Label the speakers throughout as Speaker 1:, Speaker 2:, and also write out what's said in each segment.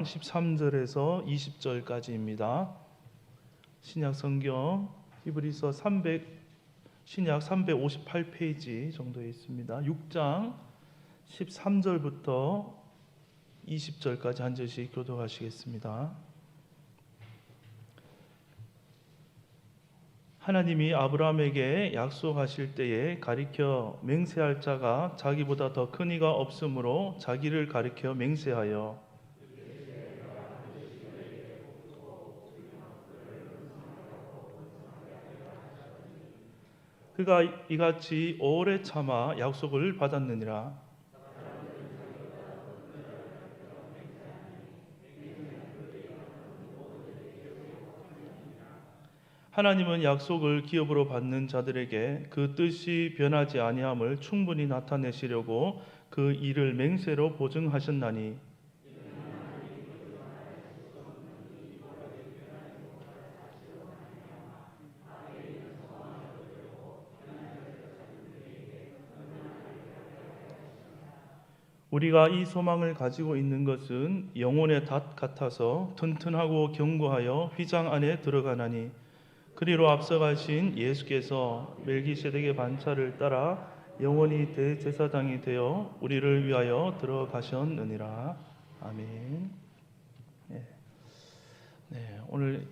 Speaker 1: 13절에서 20절까지입니다. 신약 성경 히브리서 신약 358페이지 정도에 있습니다. 6장 13절부터 20절까지 한 절씩 교독하시겠습니다. 하나님이 아브라함에게 약속하실 때에 가리켜 맹세할 자가 자기보다 더 큰 이가 없으므로 자기를 가리켜 맹세하여 그가 이같이 오래 참아 약속을 받았느니라. 하나님은 약속을 기업으로 받는 자들에게 그 뜻이 변하지 아니함을 충분히 나타내시려고 그 일을 맹세로 보증하셨나니 우리가 이 소망을 가지고 있는 것은 영혼의 닷 같아서 튼튼하고 견고하여 휘장 안에 들어가나니 그리로 앞서가신 예수께서 멜기세덱의 반차를 따라 영원히 대제사장이 되어 우리를 위하여 들어가셨느니라. 아멘. 오늘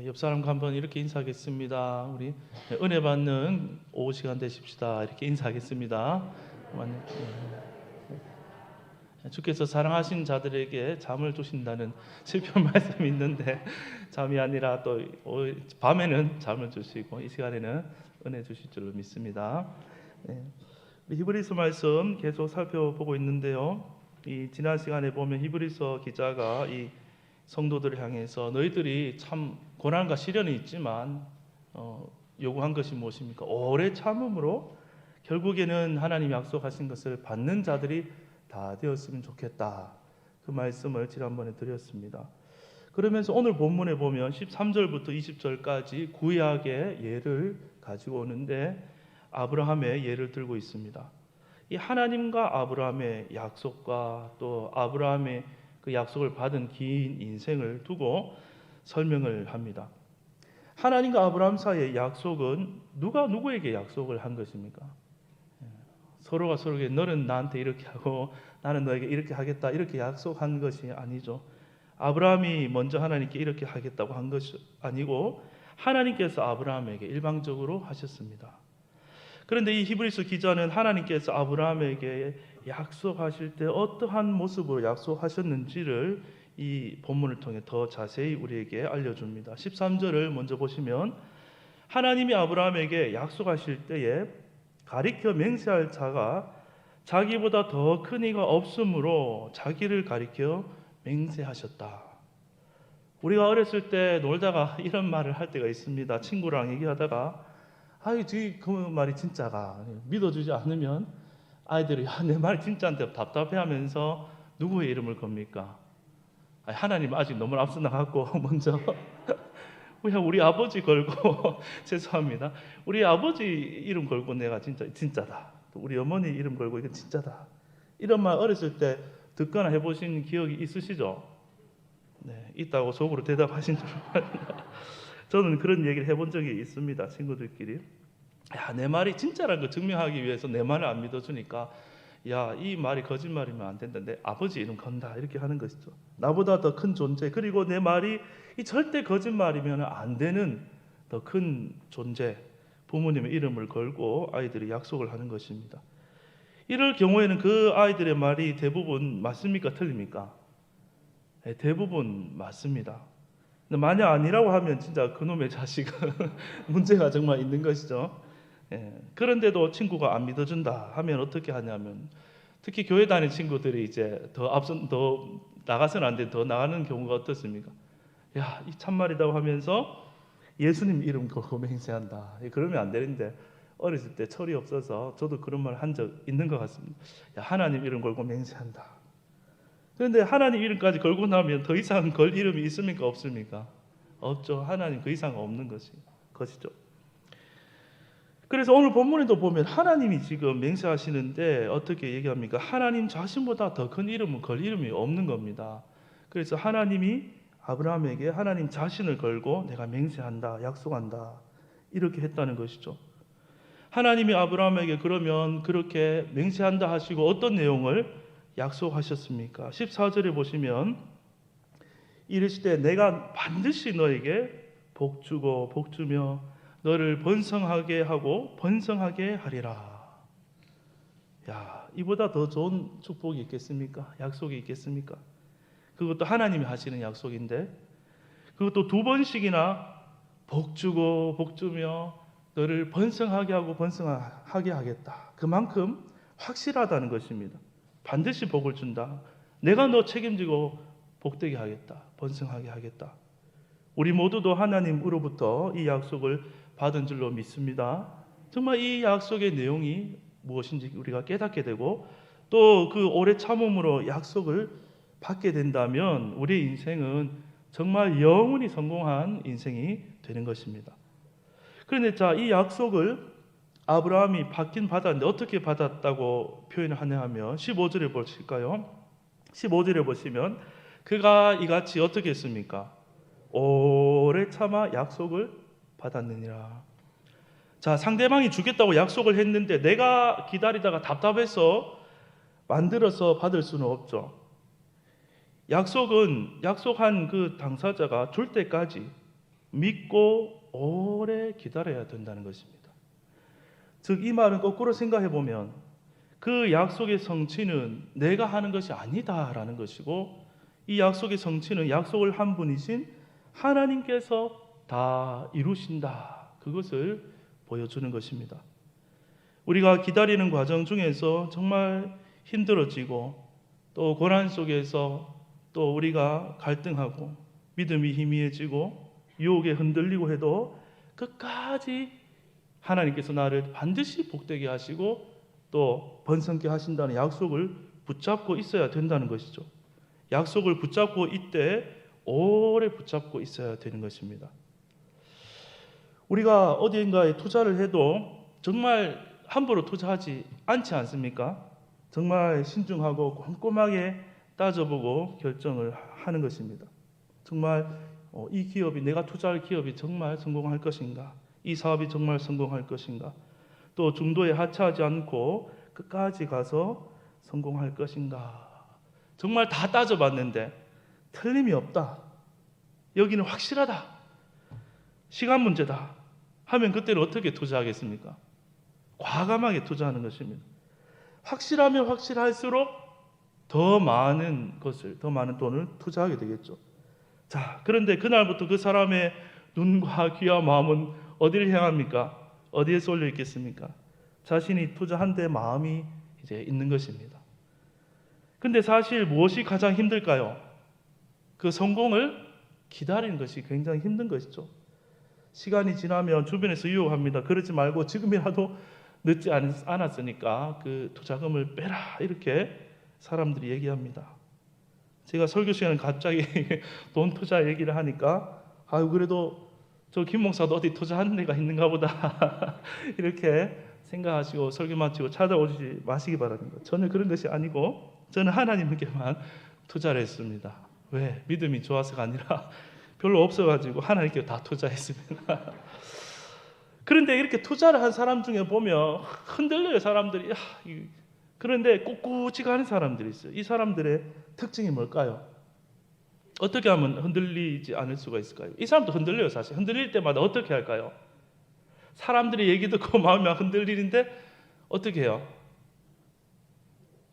Speaker 1: 옆 사람과 한번 이렇게 인사하겠습니다. 우리 은혜 받는 오후 시간 되십시다. 이렇게 인사하겠습니다. 주께서 사랑하신 자들에게 잠을 주신다는 슬픈 말씀이 있는데 잠이 아니라 또 밤에는 잠을 주시고 이 시간에는 은혜 주실 줄로 믿습니다. 히브리서 말씀 계속 살펴보고 있는데요. 이 지난 시간에 보면 히브리서 기자가 이 성도들을 향해서 너희들이 참 고난과 시련이 있지만 요구한 것이 무엇입니까? 오래 참음으로 결국에는 하나님이 약속하신 것을 받는 자들이 다 되었으면 좋겠다. 그 말씀을 지난번에 드렸습니다. 그러면서 오늘 본문에 보면 13절부터 20절까지 구약의 예를 가지고 오는데 아브라함의 예를 들고 있습니다. 이 하나님과 아브라함의 약속과 또 아브라함의 그 약속을 받은 긴 인생을 두고 설명을 합니다. 하나님과 아브라함 사이의 약속은 누가 누구에게 약속을 한 것입니까? 서로가 서로에게 너는 나한테 이렇게 하고 나는 너에게 이렇게 하겠다 이렇게 약속한 것이 아니죠. 아브라함이 먼저 하나님께 이렇게 하겠다고 한 것이 아니고 하나님께서 아브라함에게 일방적으로 하셨습니다. 그런데 이 히브리서 기자는 하나님께서 아브라함에게 약속하실 때 어떠한 모습으로 약속하셨는지를 이 본문을 통해 더 자세히 우리에게 알려줍니다. 13절을 먼저 보시면 하나님이 아브라함에게 약속하실 때에 가리켜 맹세할 자가 자기보다 더 큰 이가 없으므로 자기를 가리켜 맹세하셨다. 우리가 어렸을 때 놀다가 이런 말을 할 때가 있습니다. 친구랑 얘기하다가 그 말이 진짜가 믿어주지 않으면 아이들이 내 말이 진짜인데 답답해하면서 누구의 이름을 겁니까? 하나님 아직 너무 앞서 나갔고 먼저 그냥 우리 아버지 걸고 죄송합니다. 우리 아버지 이름 걸고 내가 진짜다. 우리 어머니 이름 걸고 이건 진짜다. 이런 말 어렸을 때 듣거나 해보신 기억이 있으시죠? 네, 있다고 속으로 대답하신 줄 알았는데 저는 그런 얘기를 해본 적이 있습니다. 친구들끼리. 내 말이 진짜라는 걸 증명하기 위해서 내 말을 안 믿어주니까 이 말이 거짓말이면 안 된다. 내 아버지 이름 건다. 이렇게 하는 것이죠. 나보다 더 큰 존재, 그리고 내 말이 절대 거짓말이면 안 되는 더 큰 존재, 부모님의 이름을 걸고 아이들이 약속을 하는 것입니다. 이럴 경우에는 그 아이들의 말이 대부분 맞습니까? 틀립니까? 대부분 맞습니다. 만약 아니라고 하면 진짜 그놈의 자식은 문제가 정말 있는 것이죠. 그런데도 친구가 안 믿어준다 하면 어떻게 하냐면 특히 교회 다니는 친구들이 이제 더 나가서는 안 돼 더 나가는 경우가 어떻습니까? 이 참말이라고 하면서 예수님 이름 걸고 맹세한다. 그러면 안 되는데 어렸을 때 철이 없어서 저도 그런 말 한 적 있는 것 같습니다. 하나님 이름 걸고 맹세한다. 그런데 하나님 이름까지 걸고 나면 더 이상 걸 이름이 있습니까? 없습니까? 없죠. 하나님 그 이상 없는 것이죠. 그래서 오늘 본문에도 보면 하나님이 지금 맹세하시는데 어떻게 얘기합니까? 하나님 자신보다 더 큰 이름은 걸 이름이 없는 겁니다. 그래서 하나님이 아브라함에게 하나님 자신을 걸고 내가 맹세한다, 약속한다 이렇게 했다는 것이죠. 하나님이 아브라함에게 그러면 그렇게 맹세한다 하시고 어떤 내용을 약속하셨습니까? 14절에 보시면 이르시되 내가 반드시 너에게 복주고 복주며 너를 번성하게 하고 번성하게 하리라. 야, 이보다 더 좋은 축복이 있겠습니까? 약속이 있겠습니까? 그것도 하나님이 하시는 약속인데 그것도 두 번씩이나 복주고 복주며 너를 번성하게 하고 번성하게 하겠다. 그만큼 확실하다는 것입니다. 반드시 복을 준다. 내가 너 책임지고 복되게 하겠다. 번성하게 하겠다. 우리 모두도 하나님으로부터 이 약속을 받은 줄로 믿습니다. 정말 이 약속의 내용이 무엇인지 우리가 깨닫게 되고 또 그 오래 참음으로 약속을 받게 된다면 우리의 인생은 정말 영원히 성공한 인생이 되는 것입니다. 그런데 자, 이 약속을 아브라함이 받긴 받았는데 어떻게 받았다고 표현을 하냐 하면 15절에 보실까요? 15절에 보시면 그가 이같이 어떻게 했습니까? 오래 참아 약속을 받았느니라. 자, 상대방이 주겠다고 약속을 했는데 내가 기다리다가 답답해서 만들어서 받을 수는 없죠. 약속은 약속한 그 당사자가 줄 때까지 믿고 오래 기다려야 된다는 것입니다. 즉 이 말은 거꾸로 생각해 보면 그 약속의 성취는 내가 하는 것이 아니다라는 것이고 이 약속의 성취는 약속을 한 분이신 하나님께서 다 이루신다. 그것을 보여주는 것입니다. 우리가 기다리는 과정 중에서 정말 힘들어지고 또 고난 속에서 또 우리가 갈등하고 믿음이 희미해지고 유혹에 흔들리고 해도 끝까지 하나님께서 나를 반드시 복되게 하시고 또 번성케 하신다는 약속을 붙잡고 있어야 된다는 것이죠. 약속을 붙잡고 이때 오래 붙잡고 있어야 되는 것입니다. 우리가 어디인가에 투자를 해도 정말 함부로 투자하지 않지 않습니까? 정말 신중하고 꼼꼼하게 따져보고 결정을 하는 것입니다. 정말 이 기업이 내가 투자할 기업이 정말 성공할 것인가? 이 사업이 정말 성공할 것인가? 또 중도에 하차하지 않고 끝까지 가서 성공할 것인가? 정말 다 따져봤는데 틀림이 없다. 여기는 확실하다. 시간 문제다. 하면 그때는 어떻게 투자하겠습니까? 과감하게 투자하는 것입니다. 확실하면 확실할수록 더 많은 것을, 더 많은 돈을 투자하게 되겠죠. 자, 그런데 그날부터 그 사람의 눈과 귀와 마음은 어디를 향합니까? 어디에 쏠려 있겠습니까? 자신이 투자한 데 마음이 이제 있는 것입니다. 근데 사실 무엇이 가장 힘들까요? 그 성공을 기다리는 것이 굉장히 힘든 것이죠. 시간이 지나면 주변에서 유혹합니다. 그러지 말고 지금이라도 늦지 않았으니까 그 투자금을 빼라 이렇게 사람들이 얘기합니다. 제가 설교 시간에 갑자기 돈 투자 얘기를 하니까 아유 그래도 저 김 목사도 어디 투자하는 데가 있는가 보다 이렇게 생각하시고 설교 마치고 찾아오지 마시기 바랍니다. 전혀 그런 것이 아니고 저는 하나님께만 투자를 했습니다. 왜? 믿음이 좋아서가 아니라 별로 없어가지고 하나님께 다 투자했습니다. 그런데 이렇게 투자를 한 사람 중에 보면 흔들려요 사람들이. 그런데 꿋꿋이 가는 사람들이 있어요. 이 사람들의 특징이 뭘까요? 어떻게 하면 흔들리지 않을 수가 있을까요? 이 사람도 흔들려요 사실. 흔들릴 때마다 어떻게 할까요? 사람들이 얘기 듣고 마음이 막 흔들리는데 어떻게 해요?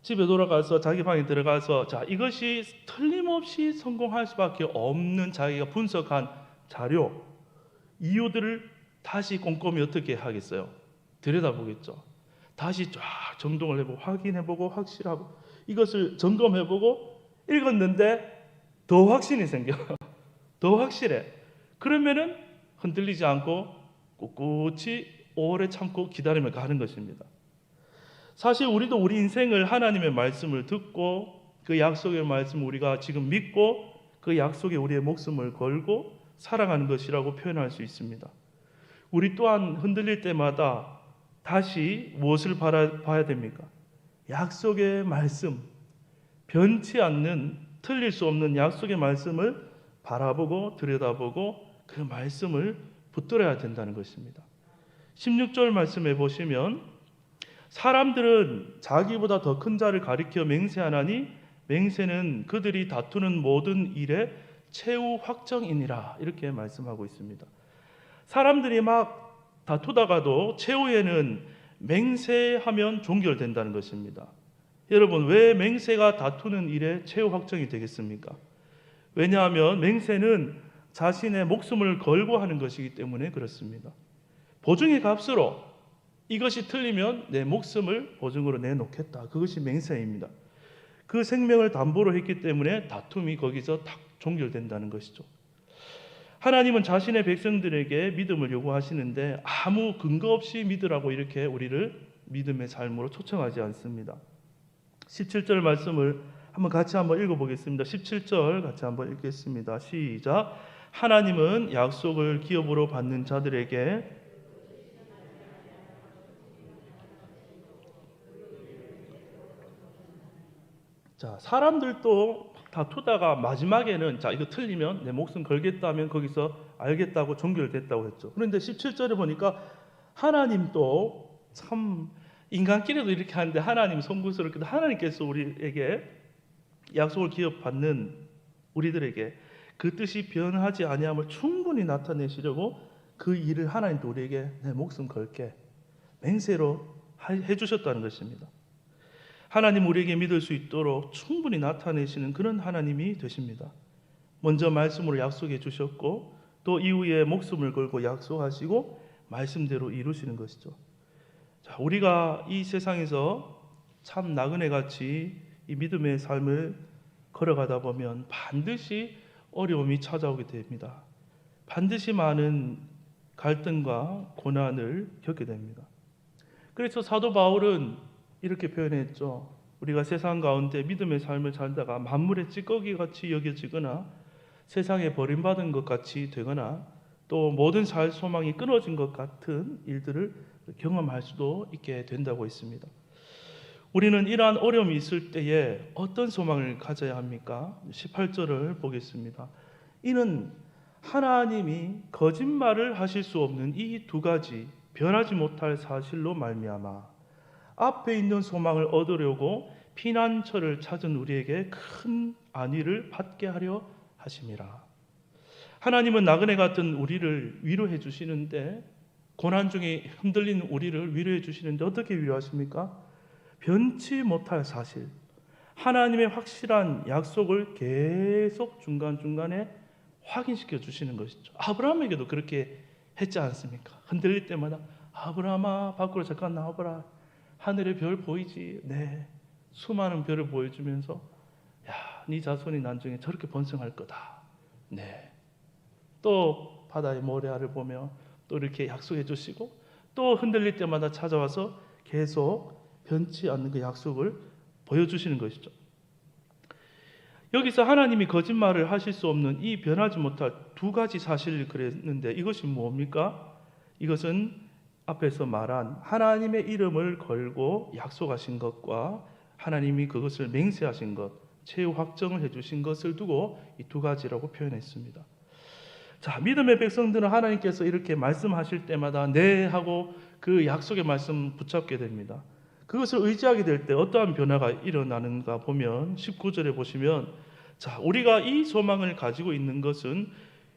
Speaker 1: 집에 돌아가서 자기 방에 들어가서 자 이것이 틀림없이 성공할 수밖에 없는 자기가 분석한 자료, 이유들을 다시 꼼꼼히 어떻게 하겠어요? 들여다보겠죠. 다시 쫙 정동을 해보고 확인해보고 확실하고 이것을 점검해보고 읽었는데 더 확신이 생겨. 더 확실해. 그러면은 흔들리지 않고 꿋꿋이 오래 참고 기다리며 가는 것입니다. 사실 우리도 우리 인생을 하나님의 말씀을 듣고 그 약속의 말씀을 우리가 지금 믿고 그 약속에 우리의 목숨을 걸고 살아가는 것이라고 표현할 수 있습니다. 우리 또한 흔들릴 때마다 다시 무엇을 봐야 됩니까? 약속의 말씀, 변치 않는 틀릴 수 없는 약속의 말씀을 바라보고 들여다보고 그 말씀을 붙들어야 된다는 것입니다. 16절 말씀해 보시면 사람들은 자기보다 더 큰 자를 가리켜 맹세하나니 맹세는 그들이 다투는 모든 일의 최후 확정이니라 이렇게 말씀하고 있습니다. 사람들이 막 다투다가도 최후에는 맹세하면 종결된다는 것입니다. 여러분, 왜 맹세가 다투는 일의 최후 확정이 되겠습니까? 왜냐하면 맹세는 자신의 목숨을 걸고 하는 것이기 때문에 그렇습니다. 보증의 값으로 이것이 틀리면 내 목숨을 보증으로 내놓겠다. 그것이 맹세입니다. 그 생명을 담보로 했기 때문에 다툼이 거기서 딱 종결된다는 것이죠. 하나님은 자신의 백성들에게 믿음을 요구하시는데 아무 근거 없이 믿으라고 이렇게 우리를 믿음의 삶으로 초청하지 않습니다. 17절 말씀을 같이 한번 읽어보겠습니다. 17절 같이 한번 읽겠습니다. 시작. 하나님은 약속을 기업으로 받는 자들에게 사람들도 다투다가 마지막에는 이거 틀리면 내 목숨 걸겠다 하면 거기서 알겠다고 종결됐다고 했죠. 그런데 17절에 보니까 하나님도 참 인간끼리도 이렇게 하는데 하나님 송구스럽게도 하나님께서 우리에게 약속을 기업받는 우리들에게 그 뜻이 변하지 아니함을 충분히 나타내시려고 그 일을 하나님도 우리에게 내 목숨 걸게 맹세로 해주셨다는 것입니다. 하나님 우리에게 믿을 수 있도록 충분히 나타내시는 그런 하나님이 되십니다. 먼저 말씀으로 약속해 주셨고 또 이후에 목숨을 걸고 약속하시고 말씀대로 이루시는 것이죠. 우리가 이 세상에서 참 나그네같이 이 믿음의 삶을 걸어가다 보면 반드시 어려움이 찾아오게 됩니다. 반드시 많은 갈등과 고난을 겪게 됩니다. 그래서 사도 바울은 이렇게 표현했죠. 우리가 세상 가운데 믿음의 삶을 살다가 만물의 찌꺼기같이 여겨지거나 세상에 버림받은 것 같이 되거나 또 모든 살 소망이 끊어진 것 같은 일들을 경험할 수도 있게 된다고 했습니다. 우리는 이러한 어려움이 있을 때에 어떤 소망을 가져야 합니까? 18절을 보겠습니다. 이는 하나님이 거짓말을 하실 수 없는 이 두 가지 변하지 못할 사실로 말미암아 앞에 있는 소망을 얻으려고 피난처를 찾은 우리에게 큰 안위를 받게 하려 하심이라. 하나님은 나그네 같은 우리를 위로해 주시는데 고난 중에 흔들린 우리를 위로해 주시는데 어떻게 위로하십니까? 변치 못할 사실, 하나님의 확실한 약속을 계속 중간중간에 확인시켜 주시는 것이죠. 아브라함에게도 그렇게 했지 않습니까? 흔들릴 때마다 아브라함아 밖으로 잠깐 나와보라. 하늘의 별 보이지? 네. 수많은 별을 보여주면서 네 자손이 나중에 저렇게 번성할 거다. 네. 또 바다의 모래알을 보며 또 이렇게 약속해 주시고 또 흔들릴 때마다 찾아와서 계속 변치 않는 그 약속을 보여주시는 것이죠. 여기서 하나님이 거짓말을 하실 수 없는 이 변하지 못할 두 가지 사실을 그랬는데 이것이 뭡니까? 이것은 앞에서 말한 하나님의 이름을 걸고 약속하신 것과 하나님이 그것을 맹세하신 것, 최후 확정을 해주신 것을 두고 이 두 가지라고 표현했습니다. 믿음의 백성들은 하나님께서 이렇게 말씀하실 때마다 네 하고 그 약속의 말씀 붙잡게 됩니다. 그것을 의지하게 될 때 어떠한 변화가 일어나는가 보면 19절에 보시면 우리가 이 소망을 가지고 있는 것은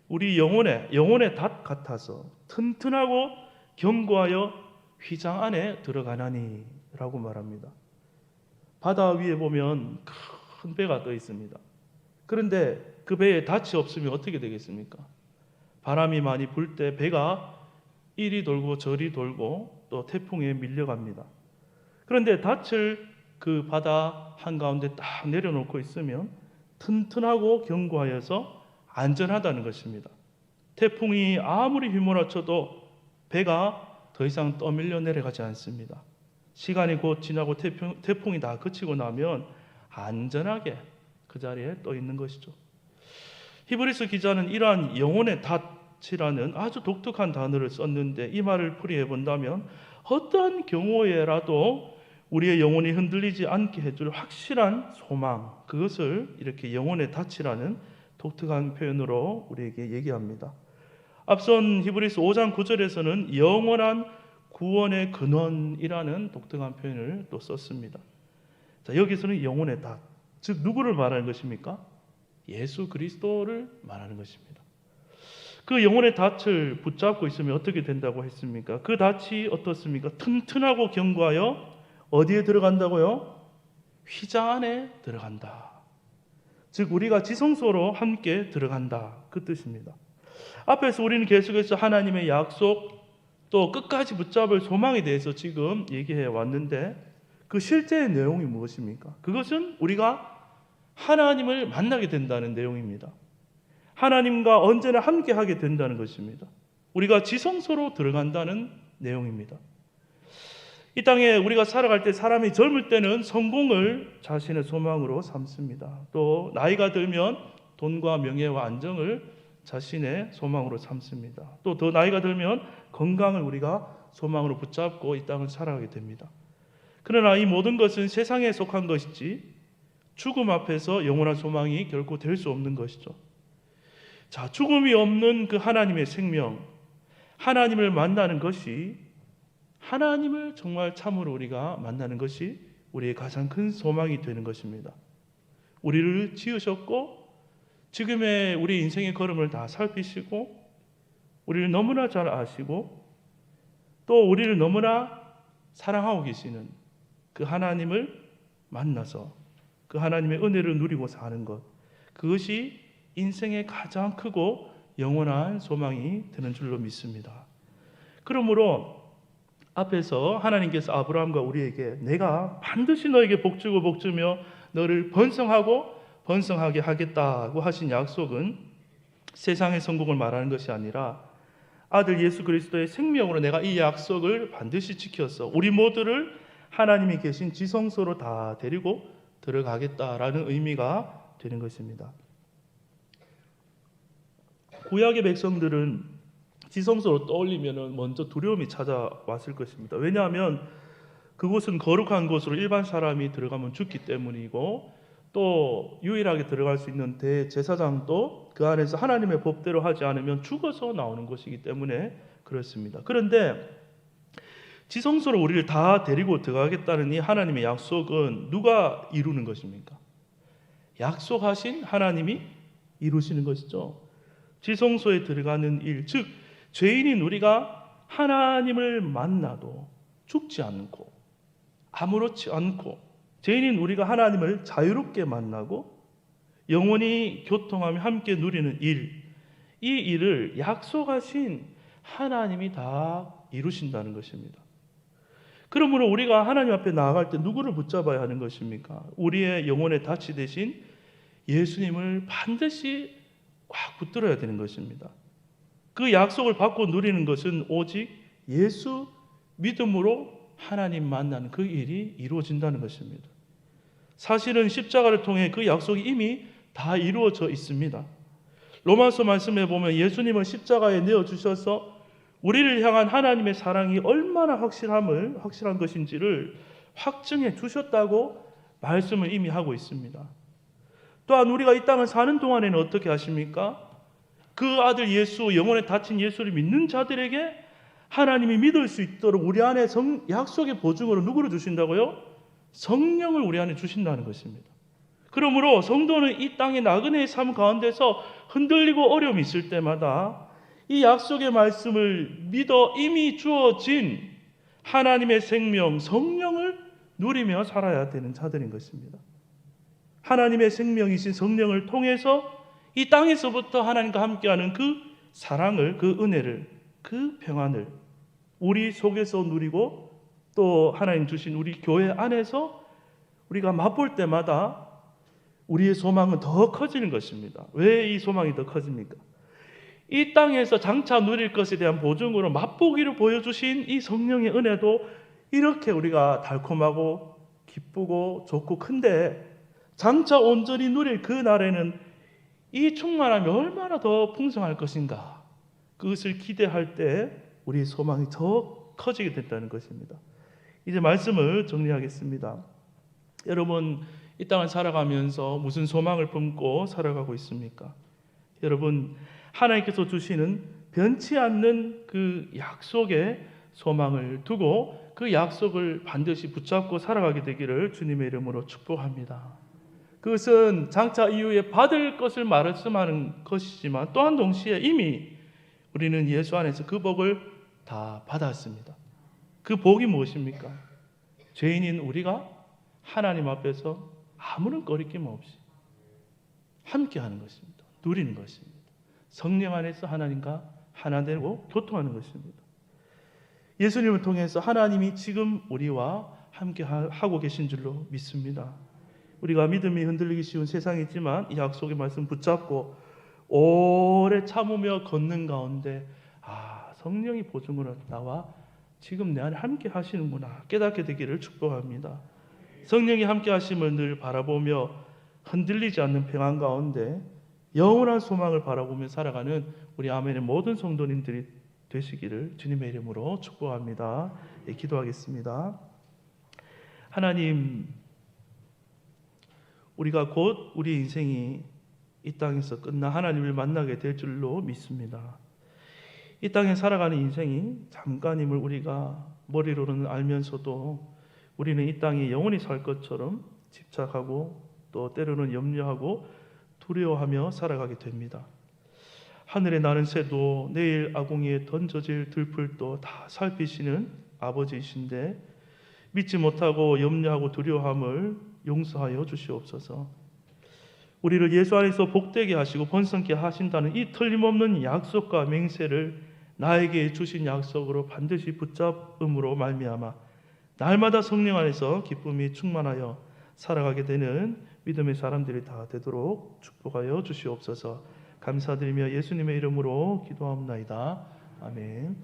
Speaker 1: 우리 영혼의 닷 같아서 튼튼하고 견고하여 휘장 안에 들어가나니 라고 말합니다. 바다 위에 보면 큰 배가 떠 있습니다. 그런데 그 배에 닻이 없으면 어떻게 되겠습니까? 바람이 많이 불 때 배가 이리 돌고 저리 돌고 또 태풍에 밀려갑니다. 그런데 닻을 그 바다 한가운데 딱 내려놓고 있으면 튼튼하고 견고하여서 안전하다는 것입니다. 태풍이 아무리 휘몰아쳐도 배가 더 이상 떠밀려 내려가지 않습니다. 시간이 곧 지나고 태풍이 다 그치고 나면 안전하게 그 자리에 떠 있는 것이죠. 히브리서 기자는 이러한 영혼의 닻이라는 아주 독특한 단어를 썼는데 이 말을 풀이해 본다면 어떠한 경우에라도 우리의 영혼이 흔들리지 않게 해줄 확실한 소망, 그것을 이렇게 영혼의 닻이라는 독특한 표현으로 우리에게 얘기합니다. 앞선 히브리서 5장 9절에서는 영원한 구원의 근원이라는 독특한 표현을 또 썼습니다. 자, 여기서는 영혼의 닻, 즉 누구를 말하는 것입니까? 예수 그리스도를 말하는 것입니다. 그 영혼의 닻을 붙잡고 있으면 어떻게 된다고 했습니까? 그 닻이 어떻습니까? 튼튼하고 견고하여 어디에 들어간다고요? 휘장 안에 들어간다. 즉 우리가 지성소로 함께 들어간다, 그 뜻입니다. 앞에서 우리는 계속해서 하나님의 약속, 또 끝까지 붙잡을 소망에 대해서 지금 얘기해 왔는데, 그 실제의 내용이 무엇입니까? 그것은 우리가 하나님을 만나게 된다는 내용입니다. 하나님과 언제나 함께 하게 된다는 것입니다. 우리가 지성소로 들어간다는 내용입니다. 이 땅에 우리가 살아갈 때 사람이 젊을 때는 성공을 자신의 소망으로 삼습니다. 또 나이가 들면 돈과 명예와 안정을 자신의 소망으로 삼습니다. 또 더 나이가 들면 건강을 우리가 소망으로 붙잡고 이 땅을 살아가게 됩니다. 그러나 이 모든 것은 세상에 속한 것이지 죽음 앞에서 영원한 소망이 결코 될 수 없는 것이죠. 자, 죽음이 없는 그 하나님의 생명, 하나님을 만나는 것이, 하나님을 정말 참으로 우리가 만나는 것이 우리의 가장 큰 소망이 되는 것입니다. 우리를 지으셨고 지금의 우리 인생의 걸음을 다 살피시고 우리를 너무나 잘 아시고 또 우리를 너무나 사랑하고 계시는 그 하나님을 만나서 그 하나님의 은혜를 누리고 사는 것, 그것이 인생의 가장 크고 영원한 소망이 되는 줄로 믿습니다. 그러므로 앞에서 하나님께서 아브라함과 우리에게 내가 반드시 너에게 복주고 복주며 너를 번성하고 번성하게 하겠다고 하신 약속은 세상의 성공을 말하는 것이 아니라 아들 예수 그리스도의 생명으로 내가 이 약속을 반드시 지켜서 우리 모두를 하나님이 계신 지성소로 다 데리고 들어가겠다라는 의미가 되는 것입니다. 구약의 백성들은 지성소로 떠올리면 먼저 두려움이 찾아왔을 것입니다. 왜냐하면 그곳은 거룩한 곳으로 일반 사람이 들어가면 죽기 때문이고, 또 유일하게 들어갈 수 있는 대제사장도 그 안에서 하나님의 법대로 하지 않으면 죽어서 나오는 것이기 때문에 그렇습니다. 그런데 지성소로 우리를 다 데리고 들어가겠다는 이 하나님의 약속은 누가 이루는 것입니까? 약속하신 하나님이 이루시는 것이죠. 지성소에 들어가는 일, 즉 죄인인 우리가 하나님을 만나도 죽지 않고 아무렇지 않고, 죄인인 우리가 하나님을 자유롭게 만나고 영원히 교통하며 함께 누리는 일, 이 일을 약속하신 하나님이 다 이루신다는 것입니다. 그러므로 우리가 하나님 앞에 나아갈 때 누구를 붙잡아야 하는 것입니까? 우리의 영혼의 닻이 되신 예수님을 반드시 꽉 붙들어야 되는 것입니다. 그 약속을 받고 누리는 것은 오직 예수 믿음으로 하나님 만나는 그 일이 이루어진다는 것입니다. 사실은 십자가를 통해 그 약속이 이미 다 이루어져 있습니다. 로마서 말씀에 보면 예수님을 십자가에 내어주셔서 우리를 향한 하나님의 사랑이 얼마나 확실한 것인지를 확증해 주셨다고 말씀을 이미 하고 있습니다. 또한 우리가 이 땅을 사는 동안에는 어떻게 하십니까? 그 아들 예수, 영혼에 닫힌 예수를 믿는 자들에게 하나님이 믿을 수 있도록 우리 안에 약속의 보증으로 누구를 주신다고요? 성령을 우리 안에 주신다는 것입니다. 그러므로 성도는 이 땅의 나그네의 삶 가운데서 흔들리고 어려움이 있을 때마다 이 약속의 말씀을 믿어 이미 주어진 하나님의 생명, 성령을 누리며 살아야 되는 자들인 것입니다. 하나님의 생명이신 성령을 통해서 이 땅에서부터 하나님과 함께하는 그 사랑을, 그 은혜를, 그 평안을 우리 속에서 누리고 또 하나님 주신 우리 교회 안에서 우리가 맛볼 때마다 우리의 소망은 더 커지는 것입니다. 왜 이 소망이 더 커집니까? 이 땅에서 장차 누릴 것에 대한 보증으로 맛보기로 보여주신 이 성령의 은혜도 이렇게 우리가 달콤하고 기쁘고 좋고 큰데, 장차 온전히 누릴 그 날에는 이 충만함이 얼마나 더 풍성할 것인가, 그것을 기대할 때 우리의 소망이 더 커지게 된다는 것입니다. 이제 말씀을 정리하겠습니다. 여러분, 이 땅을 살아가면서 무슨 소망을 품고 살아가고 있습니까? 여러분, 하나님께서 주시는 변치 않는 그 약속에 소망을 두고 그 약속을 반드시 붙잡고 살아가게 되기를 주님의 이름으로 축복합니다. 그것은 장차 이후에 받을 것을 말씀하는 것이지만 또한 동시에 이미 우리는 예수 안에서 그 복을 다 받았습니다. 그 복이 무엇입니까? 죄인인 우리가 하나님 앞에서 아무런 거리낌 없이 함께하는 것입니다. 누리는 것입니다. 성령 안에서 하나님과 하나 되고 교통하는 것입니다. 예수님을 통해서 하나님이 지금 우리와 함께 하고 계신 줄로 믿습니다. 우리가 믿음이 흔들리기 쉬운 세상이지만 이 약속의 말씀 붙잡고 오래 참으며 걷는 가운데 성령이 보증으로 나와 지금 내 안에 함께 하시는구나 깨닫게 되기를 축복합니다. 성령이 함께 하심을 늘 바라보며 흔들리지 않는 평안 가운데 영원한 소망을 바라보며 살아가는 우리 아멘의 모든 성도님들이 되시기를 주님의 이름으로 축복합니다. 기도하겠습니다. 하나님, 우리가 곧 우리 인생이 이 땅에서 끝나 하나님을 만나게 될 줄로 믿습니다. 이 땅에 살아가는 인생이 잠깐임을 우리가 머리로는 알면서도 우리는 이 땅에 영원히 살 것처럼 집착하고 또 때로는 염려하고 두려워하며 살아가게 됩니다. 하늘에 나는 새도 내일 아궁이에 던져질 들풀도 다 살피시는 아버지이신데 믿지 못하고 염려하고 두려워함을 용서하여 주시옵소서. 우리를 예수 안에서 복되게 하시고 번성케 하신다는 이 틀림없는 약속과 맹세를 나에게 주신 약속으로 반드시 붙잡음으로 말미암아 날마다 성령 안에서 기쁨이 충만하여 살아가게 되는 믿음의 사람들이 다 되도록 축복하여 주시옵소서. 감사드리며 예수님의 이름으로 기도합나이다. 아멘.